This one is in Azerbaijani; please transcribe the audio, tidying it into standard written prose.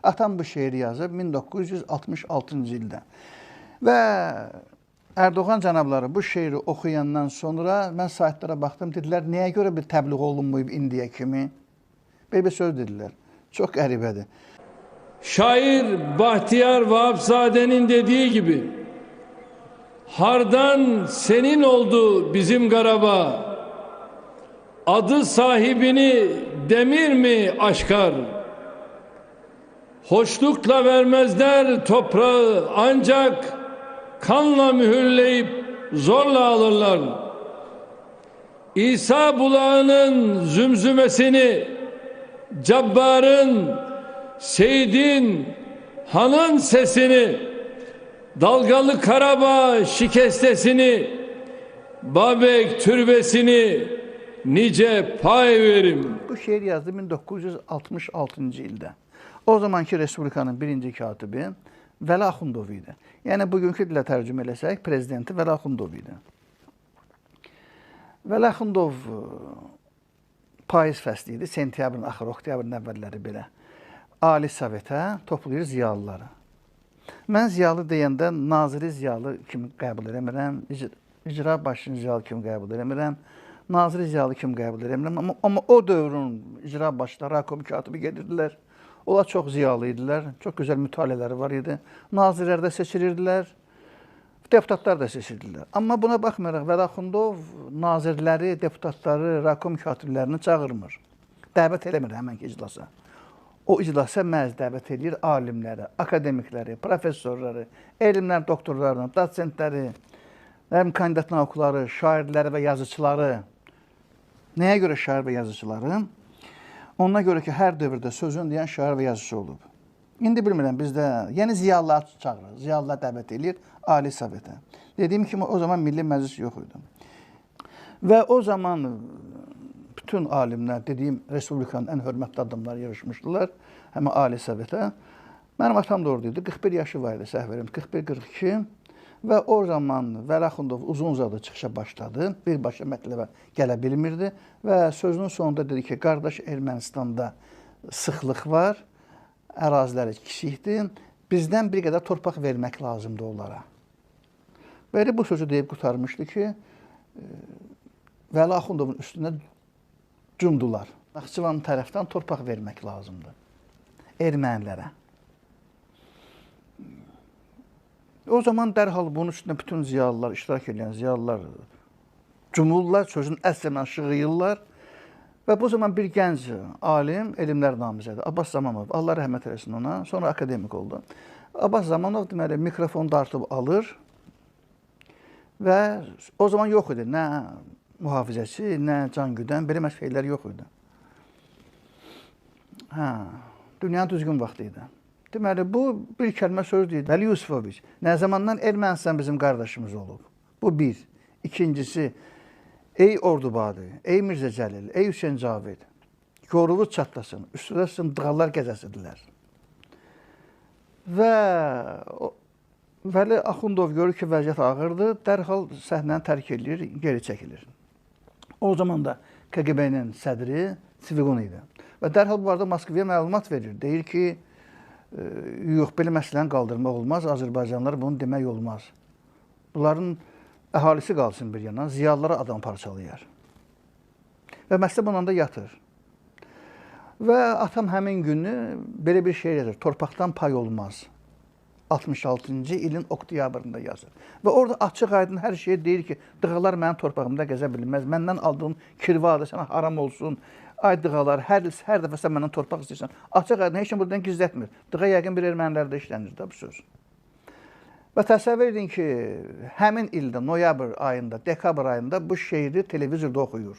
Atam bu şeiri yazıb 1966-cı ildə. Və Erdoğan cənabları bu şeiri oxuyandan sonra mən saytlara baxdım, dedilər, nəyə görə bir təbliğ olunmayıb indiyə kimi? Belə bir söz dedilər. Çox qəribədir. Şair Bahtiyar Vahapzade'nin dediği gibi, hardan senin oldu bizim Karabağ, adı sahibini demir mi aşkar? Hoşlukla vermezler toprağı, ancak kanla mühürleyip zorla alırlar. İsa bulağının zümzümesini, Cabbar'ın, Seyit'in, Han'ın sesini, Dalgalı Karabağ şikestesini, Babek türbesini nice pay verim. Bu şeir yazdı 1966-cı ildə. O zamanki Respublikanın birinci katibi Vəli Axundov idi. Yəni bugünkü dilə tərcümə eləsək, prezidenti Vəli Axundov idi. Vəli Axundov payız fəsli idi, sentyabrın axırı, oktyabrın əvvəlləri belə. Ali Sovetə toplayır ziyalıları. Mən ziyalı deyəndə naziri ziyalı kimi qəbul eləmirəm, icra başçını ziyalı kimi qəbul eləmirəm, naziri ziyalı kimi qəbul eləmirəm. Amma o dövrün icra başçıları, Rakom katibi gedirdilər. Onlar çox ziyalı idilər, çox gözəl mütaliələri var idi. Nazirlər də seçilirdilər, deputatlar da seçildilər. Amma buna baxmayaraq Vəli Axundov nazirləri, deputatları, Rakom katiblərini çağırmır. Dəvət eləmir həmən iclasa. O iclasa məhz dəvət edir alimləri, akademikləri, professorları, elmlər doktorlarını, dosentləri, kandidat naukları, şairləri və yazıçıları. Nəyə görə şair və yazıçıları? Ona görə ki, hər dövrdə sözün deyən şair və yazıcı olub. İndi bilmirəm, bizdə yeni ziyalılar çağırır, ziyalılar dəvət edir Ali Sovetə. Dediyim kimi, o zaman Milli Məclis yox idi. Və o zaman bütün alimlər, dediyim, Respublikanın ən hörmətli adamları yarışmışdılar, həmən Ali Sovetə. Mənim atam da oradaydı, 41 yaşı var idi, səhv verim, 41-42. Və o zaman Vəli Axundov uzun-uzadı çıxışa başladı, birbaşa mətləbə gələ bilmirdi və sözünün sonunda dedi ki, qardaş Ermənistanda sıxlıq var, əraziləri kiçikdir, bizdən bir qədər torpaq vermək lazımdır onlara. Belə bu sözü deyib qurtarmışdı ki, Vəli Axundovun üstünə cumdular. Naxçıvan tərəfdən torpaq vermək lazımdır ermənilərə. O zaman dərhal bunun üstündə bütün ziyalılar, iştirak edən ziyalılar cumurlar, sözün əsrlə şığıyırlar. Və bu zaman bir gənc alim, elmlər namizədi, Abbas Zamanov, Allah rəhmət eləsin ona, sonra akademik oldu. Abbas Zamanov deməli mikrofonu dartıb alır və o zaman yox idi, nə mühafizəçi, nə can güdən, belə şeylər yox idi. Dünyanın düzgün vaxtı idi. Deməli, bu bir kəlmə söz deyil. Vəli Yusufoviç, nə zamandan Ermənistan bizim qardaşımız olub? Bu bir. İkincisi, ey Ordubadi, ey Mirzə Cəlil, ey Hüseyin Cavid, yorulub çatlasın, üstüdə sındıqalar gəzəsidilər. Və Vəli Axundov görür ki, vəziyyət ağırdır, dərhal səhnəni tərk edir, geri çəkilir. O zaman da KGB-nin sədri Svigun idi. Və dərhal bu arada Moskvaya məlumat verir. Deyir ki, yox, belə məsələni qaldırmaq olmaz, Azərbaycanlılar bunu demək olmaz. Bunların əhalisi qalsın bir yana, ziyalılara adam parçalayar. Və məsələ bundan da yatır. Və atam həmin günü belə bir şey yazır, torpaqdan pay olmaz. 66-cı ilin oktyabrında yazır. Və orada açıq aydın hər şey deyir ki, dığalar mənim torpağımda gəzə bilməz, məndən aldığım kirvadır, sənə haram olsun. Ay dığalar, hər dəfə sən məndən torpaq istəyirsən. Açıq aydın, heç kim buradan gizlətmir. Dığa yəqin bir ermənilərdə işlənir də bu söz. Və təsəvvür edin ki, həmin ildə, noyabr ayında, dekabr ayında bu şeiri televizorda oxuyur.